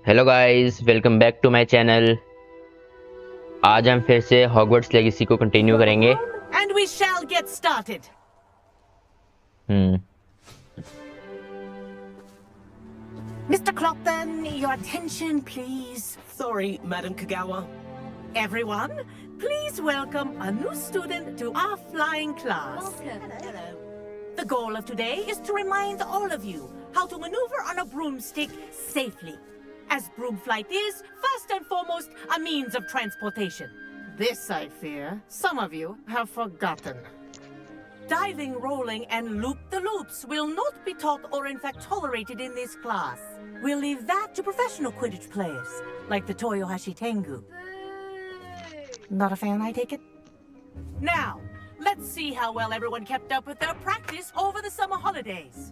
Hello guys, welcome back to my channel. आज हम फिर से हॉगवर्ट्स लेगेसी को कंटिन्यू करेंगे। And we shall get started. Mr. Clopton, your attention, please. Sorry, Madam Kagawa. Everyone, please welcome a new student to our flying class. Welcome. Hello. The goal of today is to remind all of you how to maneuver on a broomstick safely, as broom flight is, first and foremost, a means of transportation. This, I fear, some of you have forgotten. Diving, rolling, and loop-the-loops will not be taught or in fact tolerated in this class. We'll leave that to professional Quidditch players, like the Toyohashi Tengu. Not a fan, I take it? Now, let's see how well everyone kept up with their practice over the summer holidays.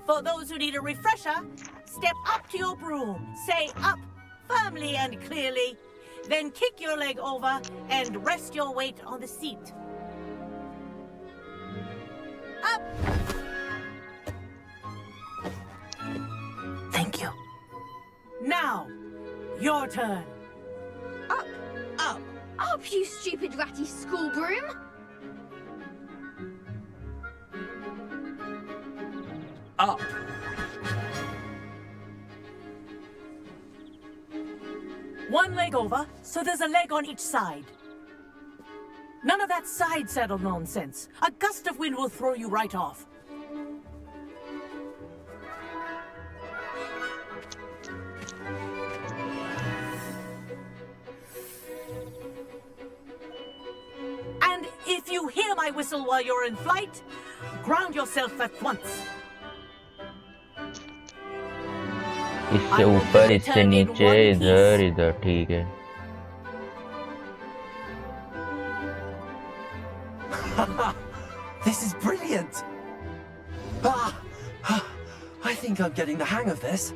For those who need a refresher, step up to your broom, say up firmly and clearly, then kick your leg over and rest your weight on the seat. Up! Thank you. Now, your turn. Up, Up. up, you stupid ratty school broom! Up. One leg over, so there's a leg on each side. None of that side saddle nonsense. A gust of wind will throw you right off. And if you hear my whistle while you're in flight, ground yourself at once. इससे ऊपर, इससे नीचे, इधर इधर, ठीक है। This is brilliant. I think I'm getting the hang of this.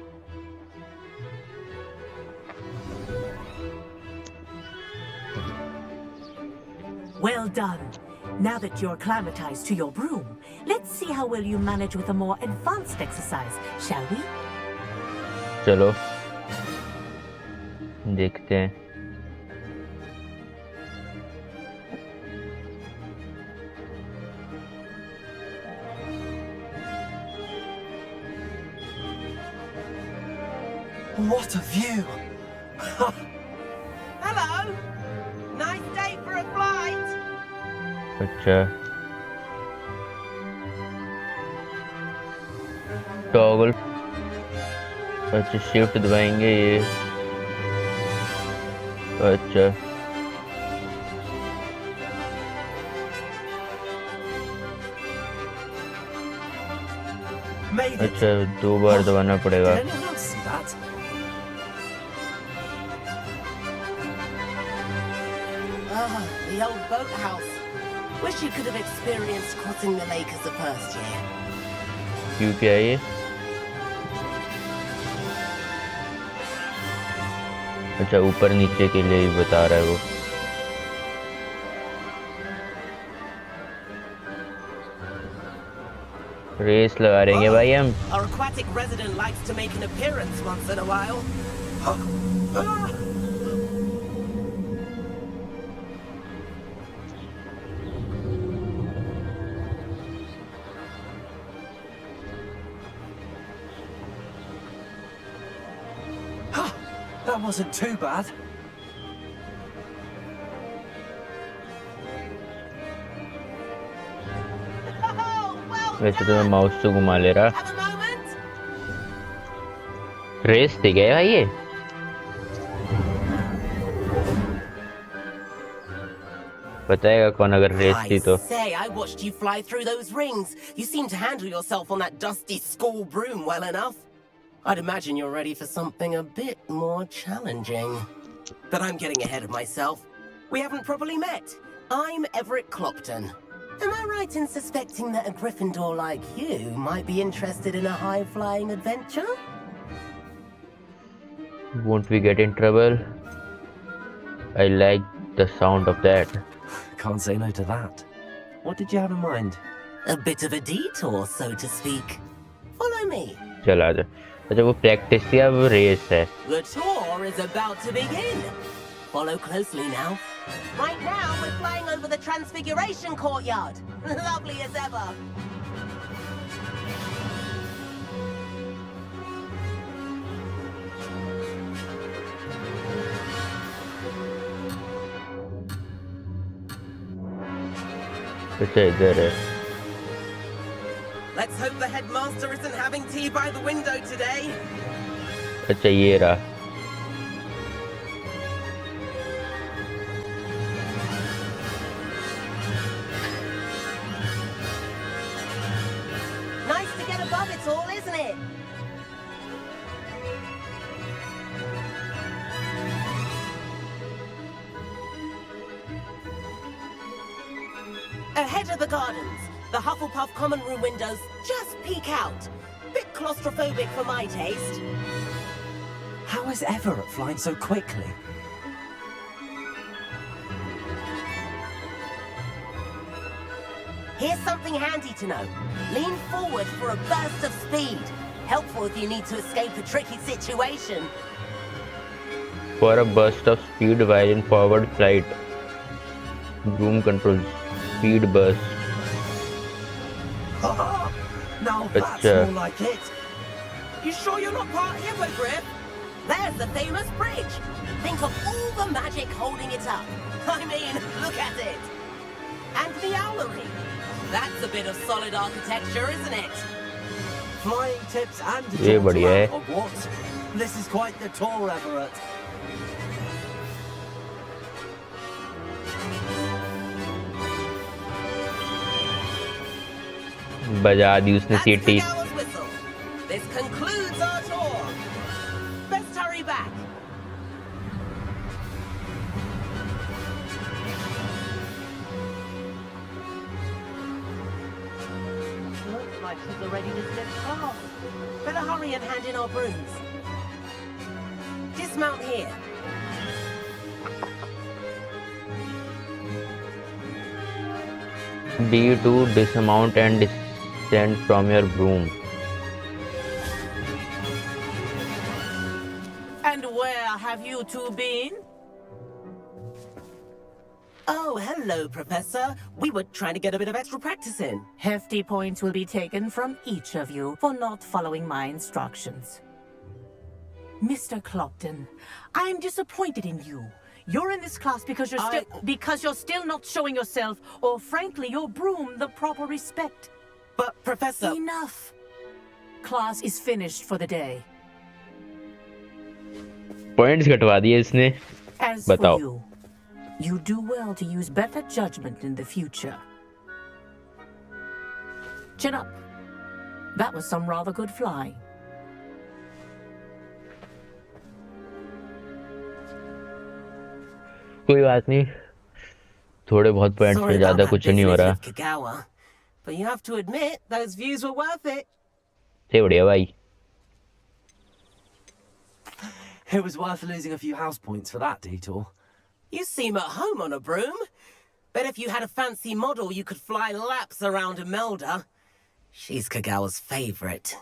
Well done. Now that you're acclimatized to your broom, let's see how well you manage with a more advanced exercise, shall we? चलो देखते हैं। What a view. Hello. Nice day for a flight. अच्छा, toggle, अच्छा shift दबाएंगे ये, अच्छा Made it. अच्छा 2 बार दबाना पड़ेगा। Did anyone else see that? Ah, the old boathouse. Wish you could have experienced crossing the lake as the first year. क्यों क्या है ये? अच्छा ऊपर नीचे के लिए ही बता रहा है वो। रेस लगा रहेंगे भाई हम। Our aquatic resident likes to make an appearance once in a while. That wasn't too bad. Oh, well वैसे तो मैं माउस से घुमा ले रहा। have a moment. रेस दे गए भाई ये। बताएगा कौन अगर रेस थी I तो। say, I watched you fly through those rings. You seem to handle yourself on that dusty school broom well enough. I'd imagine you're ready for something a bit more challenging. But I'm getting ahead of myself. We haven't properly met. I'm Everett Clopton. Am I right in suspecting that a Gryffindor like you might be interested in a high-flying adventure? Won't we get in trouble? I like the sound of that. Can't say no to that. What did you have in mind? A bit of a detour, so to speak. Follow me. चल आजा। अच्छा वो practice थी अब race है. The tour is about to begin. Follow closely now. Right now, we're flying over the Transfiguration Courtyard. Lovely as ever. अच्छा इधर है. Let's hope the headmaster isn't having tea by the window today. अच्छा ये रहा. Nice to get above it all, isn't it? Ahead of the gardens, the Hufflepuff common room windows just peek out. Bit claustrophobic for my taste. How is Everett flying so quickly? Here's something handy to know. Lean forward for a burst of speed. Helpful if you need to escape a tricky situation. For a burst of speed while in forward flight. Zoom controls. Speed burst. Now that's Achha. more like it. You sure you're not part hippogriff? There's the famous bridge. Think of all the magic holding it up. I mean, look at it. And the owlery. That's a bit of solid architecture, isn't it? Flying tips and a ये tour बढ़िया है. to Hogwarts. This is quite the tour, Everett. बजा दी उसने That's सीटी. Kagawa's whistle. This concludes our tour. Best hurry back. Looks like she's already dismissed class. Better hurry and hand in our brooms. Dismount here. D2 dismount and descend from your broom. And where have you two been? Oh, hello, Professor. We were trying to get a bit of extra practice in. Hefty points will be taken from each of you for not following my instructions. Mr. Clopton, I am disappointed in you. You're in this class because you're still not showing yourself, or frankly, your broom the proper respect. But, Professor... Enough. Class is finished for the day. Points घटवा दिए इसने. As बताओ. for you, you do well to use better judgment in the future. Chin up. That was some rather good flying. कोई बात नहीं. थोड़े बहुत points Sorry में about ज्यादा that कुछ नहीं हो business रहा. with Kagawa, but you have to admit those views were worth it. से बढ़िया भाई. It was worth losing a few house points for that detour. You seem at home on a broom. Bet if you had a fancy model, you could fly laps around Imelda. She's Kagawa's favorite.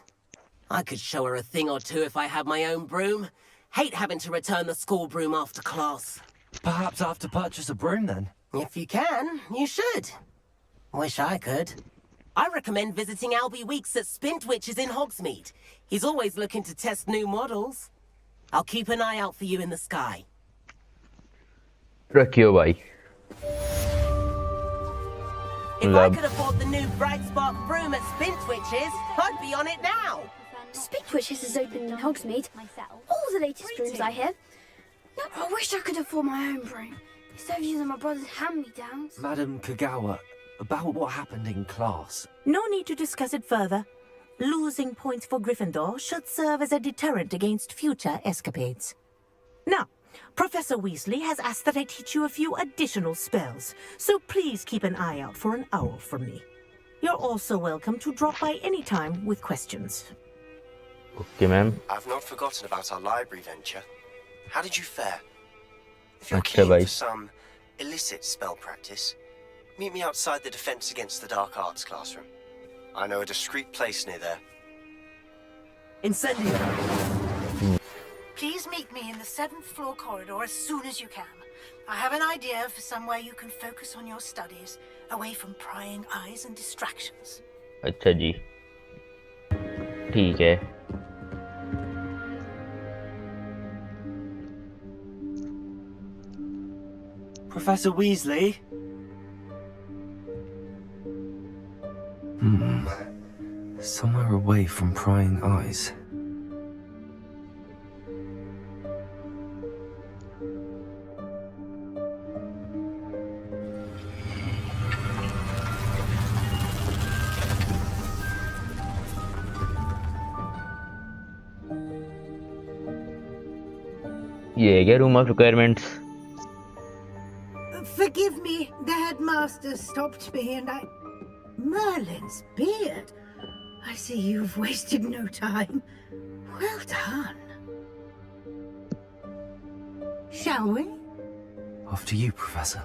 I could show her a thing or two if I had my own broom. Hate having to return the school broom after class. Perhaps I have to purchase a broom then. If you can, you should. Wish I could. I recommend visiting Albie Weeks at Spintwitches in Hogsmeade. He's always looking to test new models. I'll keep an eye out for you in the sky. रखियो भाई. If I could afford the new Bright Spark broom at Spintwitches, I'd be on it now. Spintwitches is open in Hogsmeade. All the latest brooms I hear. No, I wish I could afford my own broom. Instead of using my brother's hand-me-downs. Madam Kagawa, about what happened in class. No need to discuss it further. Losing points for Gryffindor should serve as a deterrent against future escapades. Now, Professor Weasley has asked that I teach you a few additional spells, so please keep an eye out for an owl from me. You're also welcome to drop by any time with questions. Okay, ma'am. I've not forgotten about our library venture. How did you fare? If you're अच्छा keen भाई. for some illicit spell practice, meet me outside the Defense Against the Dark Arts classroom. I know a discreet place near there. Incendio! Please meet me in the 7th floor corridor as soon as you can. I have an idea for somewhere you can focus on your studies, away from prying eyes and distractions. अच्छा जी, ठीक है. Professor Weasley? Somewhere away from prying eyes. ये है क्या room of requirements? Forgive me, the headmaster stopped me and I... Merlin's beard. I see you've wasted no time. Well done. Shall we? After you, Professor.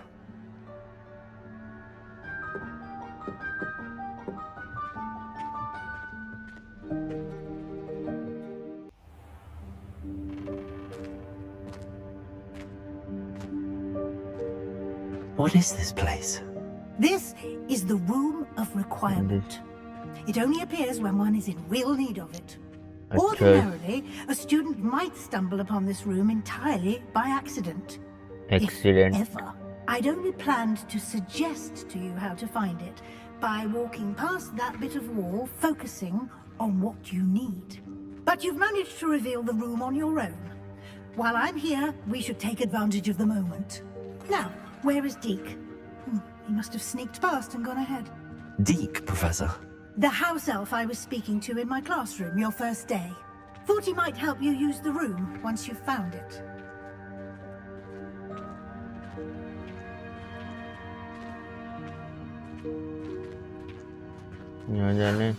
What is this place? This is the Room of Requirement. It only appears when one is in real need of it. Ordinarily, a student might stumble upon this room entirely by accident. Accident. If ever. I'd only planned to suggest to you how to find it by walking past that bit of wall, focusing on what you need. But you've managed to reveal the room on your own. While I'm here, we should take advantage of the moment. Now, where is Deke? He must have sneaked past and gone ahead. Deke, Professor. The house elf I was speaking to in my classroom your first day. Thought he might help you use the room once you've found it. यहाँ जाने.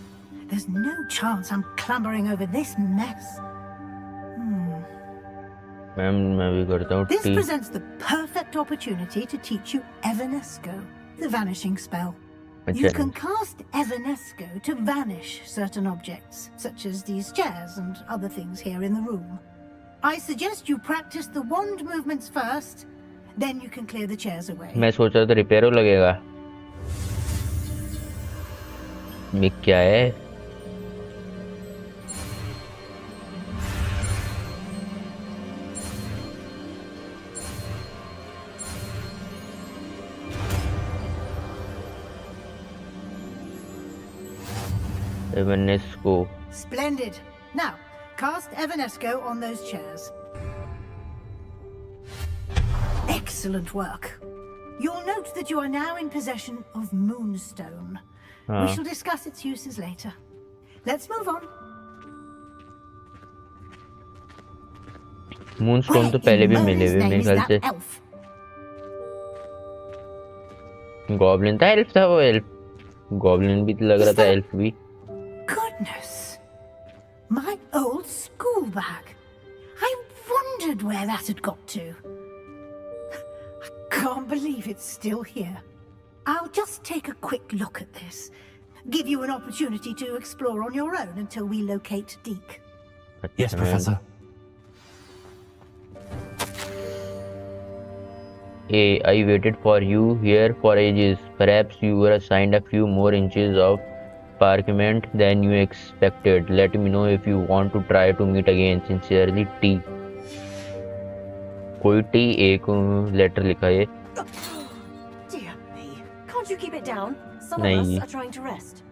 There's no chance I'm clambering over this mess. Ma'am मैं भी करता हूँ This T. presents the perfect opportunity to teach you Evanesco, the vanishing spell. You can cast Evanesco to vanish certain objects, such as these chairs and other things here in the room. I suggest you practice the wand movements first, then you can clear the chairs away. मैं सोच रहा था repair लगेगा. ये क्या है? Evanesco. Splendid. Now, cast Evanesco on those chairs. Excellent work. You'll note that you are now in possession of Moonstone. We shall discuss its uses later. Let's move on. Moonstone तो पहले भी मिले हुए मेरे ख्याल से. गॉब्लिन था, elf था वो. एल्फ गॉब्लिन भी लग रहा था, एल्फ भी. Goodness, my old school bag. I wondered where that had got to. I can't believe it's still here. I'll just take a quick look at this. Give you an opportunity to explore on your own until we locate Deke. Yes, Professor. Hey, I waited for you here for ages. Perhaps you were assigned a few more inches of parchment than you expected. Let me know if you want to try to meet again. Sincerely, T. कोई T एक letter लिखा है. Dear me, can't you keep it down? Some of नहीं. us are trying to rest.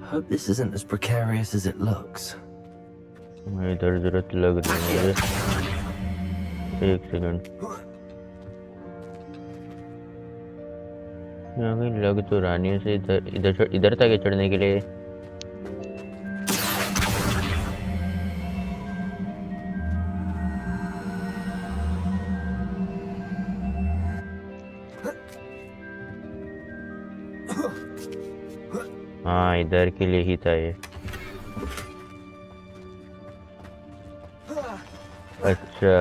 Hope this isn't as precarious as it looks. इधर जरूरत लग रही है मुझे. एक सेकंड. यहाँ कहीं लग तो रानी से इधर तक चढ़ने के लिए. हाँ इधर के लिए ही था ये। अच्छा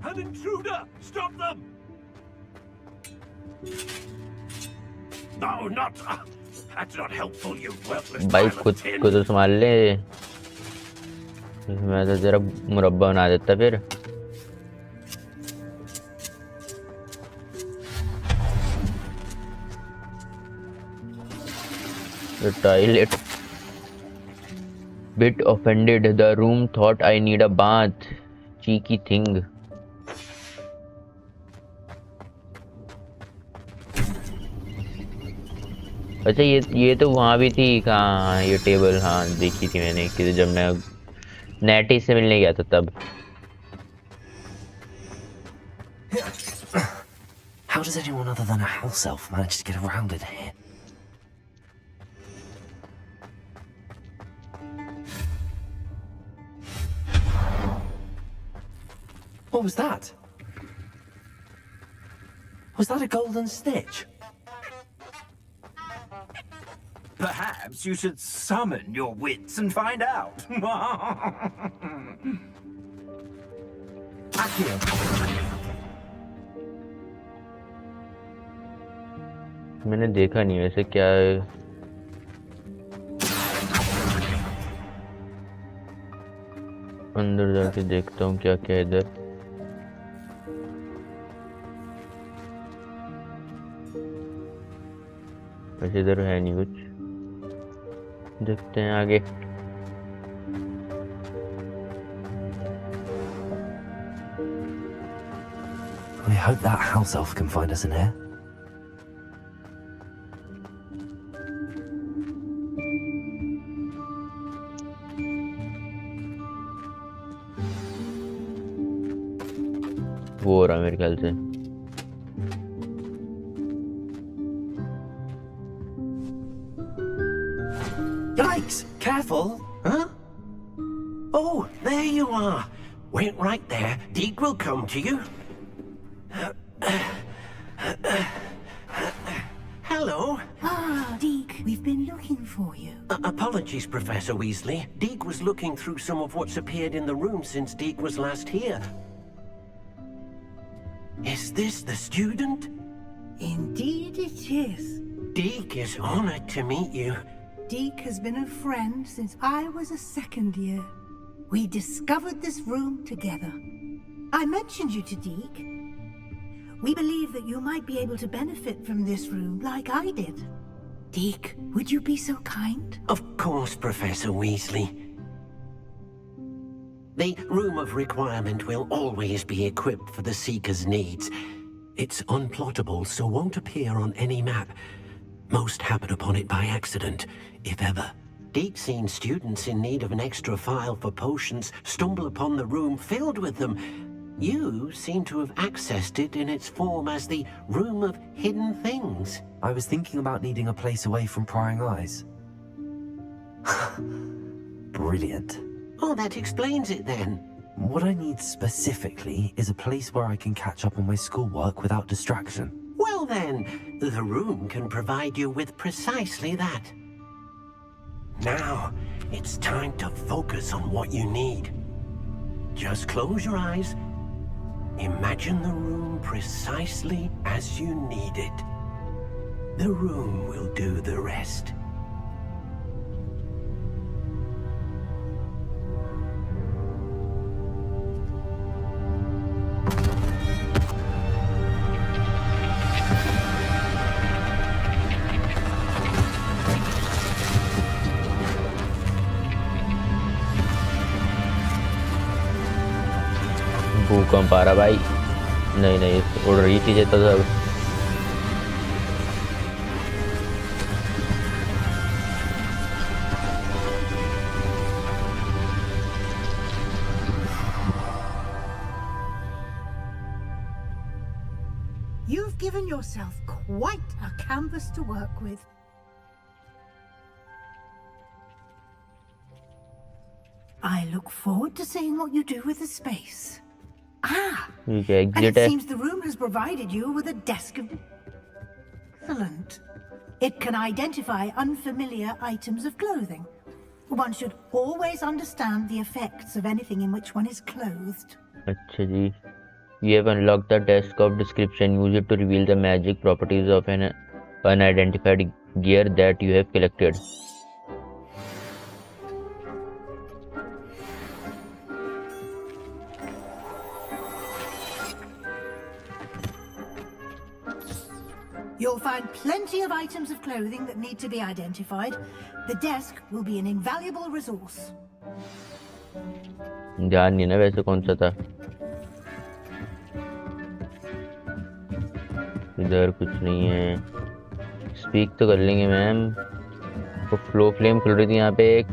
An intruder! Stop them! No, not. That's not helpful, you worthless भाई pile of खुद tin. को तो संभाल ले। मैं तो जरा मुरब्बा बना देता फिर। The toilet. Bit offended. The room thought I need a bath. Cheeky thing. अच्छा ये तो वहाँ भी थी कहाँ ये टेबल। हाँ देखी थी मैंने कि जब मैं नेटी से मिलने गया था तब। How does anyone other than a house elf manage to get around in here? What was that? Was that a golden stitch? Perhaps you should summon your wits and find out. Accio. मैंने देखा नहीं वैसे क्या है। अंदर जाके देखता हूँ क्या क्या है इधर। वैसे इधर है नहीं कुछ। देखते हैं आगे। I hope that house elf can find us in here. वो हो रहा मेरे ख्याल से। Yikes! Careful! Huh? Oh, there you are. Wait right there. Deke will come to you. Hello. Ah, Deke, we've been looking for you. Apologies, Professor Weasley. Deke was looking through some of what's appeared in the room since Deke was last here. Is this the student? Indeed it is. Deke is honored to meet you. Deke has been a friend since I was a second year. We discovered this room together. I mentioned you to Deke. We believe that you might be able to benefit from this room like I did. Deke, would you be so kind? Of course, Professor Weasley. The Room of Requirement will always be equipped for the Seeker's needs. It's unplottable, so won't appear on any map. Most happen upon it by accident, if ever. Deke's seen students in need of an extra file for potions stumble upon the room filled with them. You seem to have accessed it in its form as the Room of Hidden Things. I was thinking about needing a place away from prying eyes. Brilliant. Oh, that explains it then. What I need specifically is a place where I can catch up on my schoolwork without distraction. Well then, the room can provide you with precisely that. Now, it's time to focus on what you need. Just close your eyes. Imagine the room precisely as you need it. The room will do the rest. भूकंप आ रहा भाई। नहीं नहीं उड़ रही चीजें तो सब। You've given yourself quite a canvas to work with. I look forward to seeing what you do with the space. Ah, ये क्या And एग्जिट it है? seems the room has provided you with a desk of... Excellent. It can identify unfamiliar items of clothing. One should always understand the effects of anything in which one is clothed. अच्छा जी. You have unlocked the desk of description. Use it to reveal the magic properties of an unidentified gear that you have collected. You'll find plenty of items of clothing that need to be identified. The desk will be an invaluable resource. ध्यान नहीं ना वैसे कौन सा था. इधर कुछ नहीं है. स्पीक तो कर लेंगे मैम. तो फ्लो फ्लेम खुल रही थी यहाँ पे एक.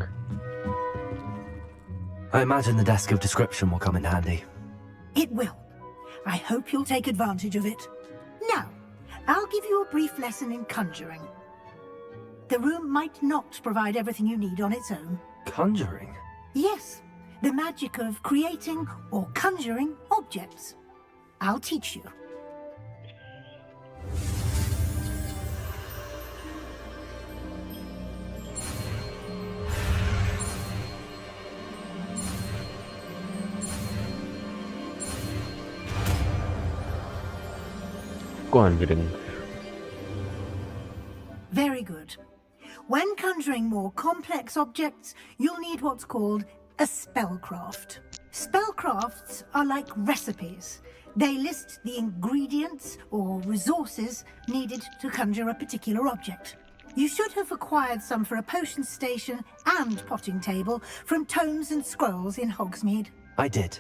I imagine the desk of description will come in handy. It will. I hope you'll take advantage of it. Now, I'll give you a brief lesson in conjuring. The room might not provide everything you need on its own. Conjuring? Yes, the magic of creating or conjuring objects. I'll teach you. Conjuring. Very good. When conjuring more complex objects, you'll need what's called a spellcraft. Spellcrafts are like recipes. They list the ingredients or resources needed to conjure a particular object. You should have acquired some for a potion station and potting table from tomes and scrolls in Hogsmeade. I did.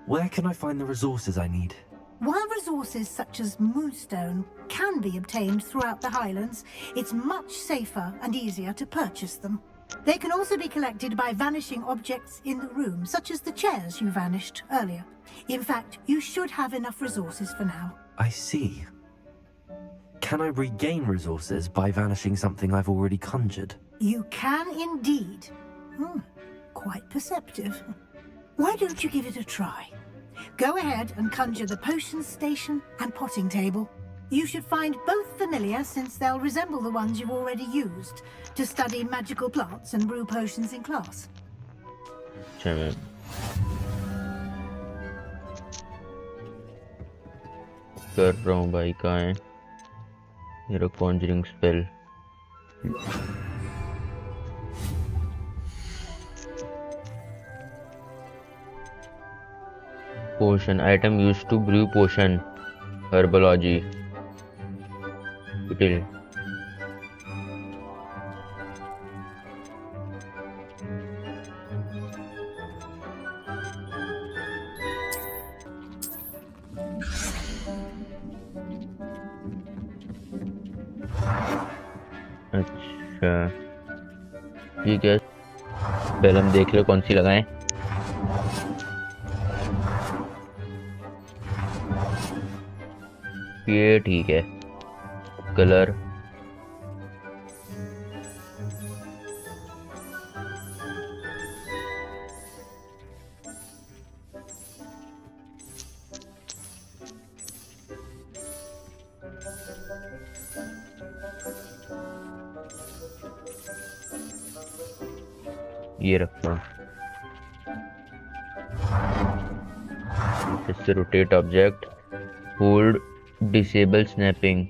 Where can I find the resources I need? While resources such as moonstone can be obtained throughout the Highlands, it's much safer and easier to purchase them. They can also be collected by vanishing objects in the room, such as the chairs you vanished earlier. In fact, you should have enough resources for now. I see. Can I regain resources by vanishing something I've already conjured? You can indeed. Quite perceptive. Why don't you give it a try? Go ahead and conjure the potion station and potting table. You should find both familiar, since they'll resemble the ones you've already used to study magical plants and brew potions in class. अच्छा ma'am. कर रहा हूँ भाई. कहाँ है मेरा conjuring spell? Potion item used to brew potion. Herbology. Pill. अच्छा ठीक है. पहले हम देख ले कौन सी लगाएं. ये ठीक है. कलर ये रखता हूँ. इससे rotate object. Hold disable snapping.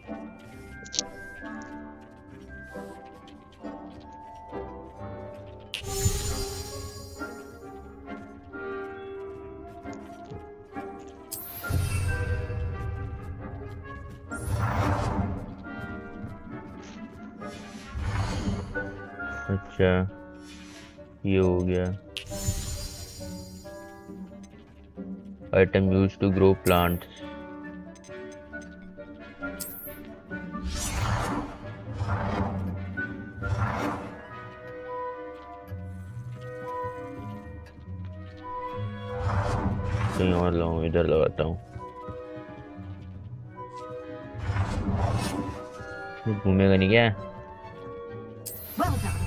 अच्छा ये हो गया. Item use to grow plants. कहीं और लगाऊं. इधर लगाता हूँ. घूमेगा नहीं क्या? Well done.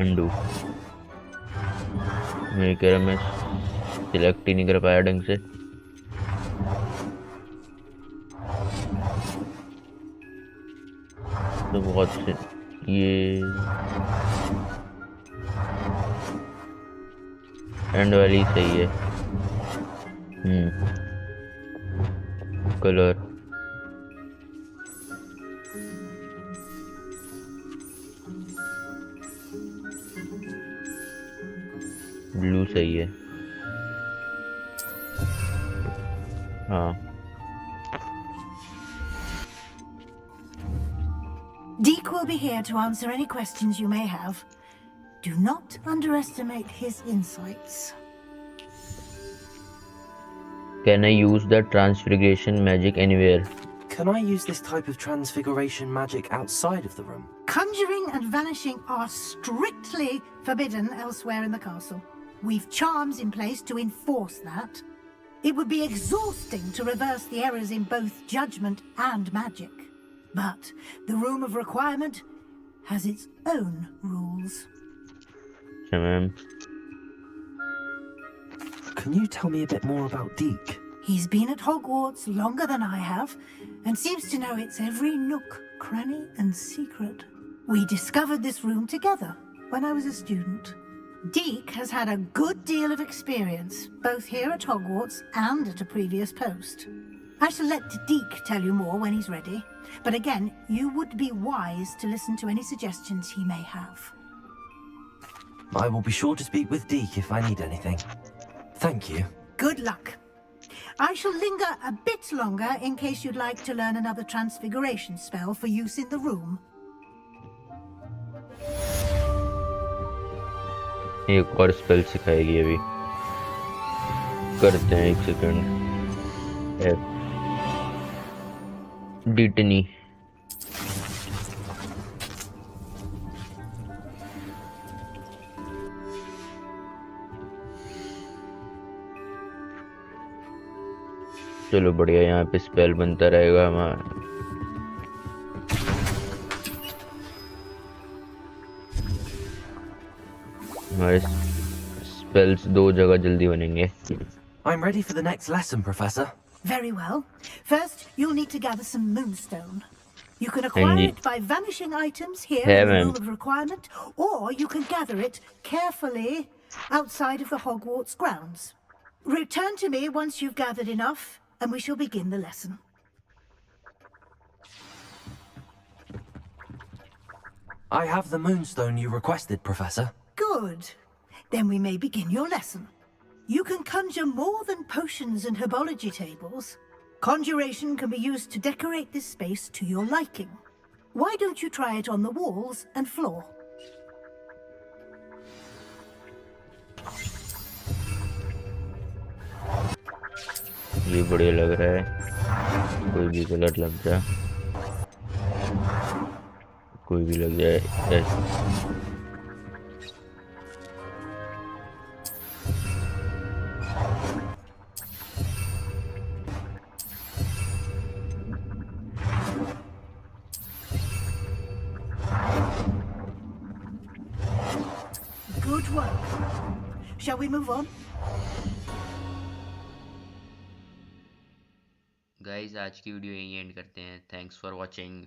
अंडू. मैं कह रहा मैं सिलेक्ट ही नहीं कर पाया ढंग से। तो बहुत से ये एंड वाली सही है। कलर ब्लू सही है। हाँ Deke will be here to answer any questions you may have. Do not underestimate his insights. Can I use the transfiguration magic anywhere? Can I use this type of transfiguration magic outside of the room? Conjuring and vanishing are strictly forbidden elsewhere in the castle. We've charms in place to enforce that. It would be exhausting to reverse the errors in both judgment and magic. But the Room of Requirement has its own rules. Ma'am. Can you tell me a bit more about Deke? He's been at Hogwarts longer than I have, and seems to know its every nook, cranny, and secret. We discovered this room together when I was a student. Deke has had a good deal of experience, both here at Hogwarts and at a previous post. I shall let Deke tell you more when he's ready, but again, you would be wise to listen to any suggestions he may have. I will be sure to speak with Deke if I need anything. Thank you. Good luck. I shall linger a bit longer in case you'd like to learn another transfiguration spell for use in the room. एक और spell सिखाएगी अभी। करते हैं 1 second. डिटनी चलो बढ़िया, यहाँ पे spell बनता रहेगा हमारा। हमारे स्पेल्स 2 जगह जल्दी बनेंगे। I'm ready for the next lesson, Professor. Very well. First, you'll need to gather some moonstone. You can acquire it by vanishing items here in the Room of Requirement, or you can gather it carefully outside of the Hogwarts grounds. Return to me once you've gathered enough, and we shall begin the lesson. I have the moonstone you requested, Professor. Good. Then we may begin your lesson. You can conjure more than potions and herbology tables. Conjuration can be used to decorate this space to your liking. Why don't you try it on the walls and floor? ये बढ़िया लग रहा है। कोई भी colour लग जाए, कोई भी लग जाए ऐसे। Good work. Shall we move on? Guys आज की वीडियो यहीं एंड करते हैं। Thanks for watching.